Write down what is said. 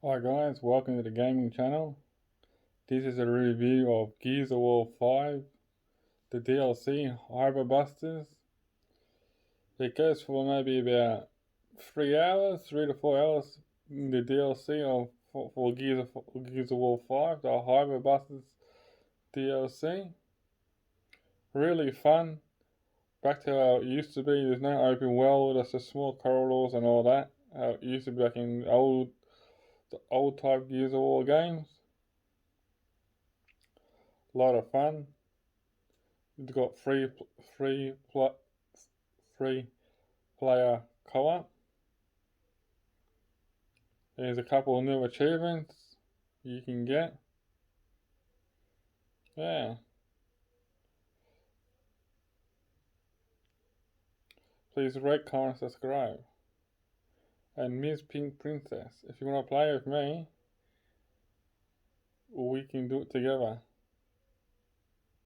Hi guys, welcome to the gaming channel. This is a review of Gears of War 5, the DLC, Hybrid Busters. It goes for maybe about 3 hours, 3 to 4 hours in the DLC for Gears of War 5, the Hybrid Busters DLC. Really fun, back to how it used to be. There's no open world, it's just small corridors and all that. How it used to be back in the old type Gears of War games. A lot of fun. You've got free player co-op. There's a couple of new achievements you can get. Yeah. Please rate, comment, subscribe. And Miss Pink Princess, if you want to play with me, we can do it together.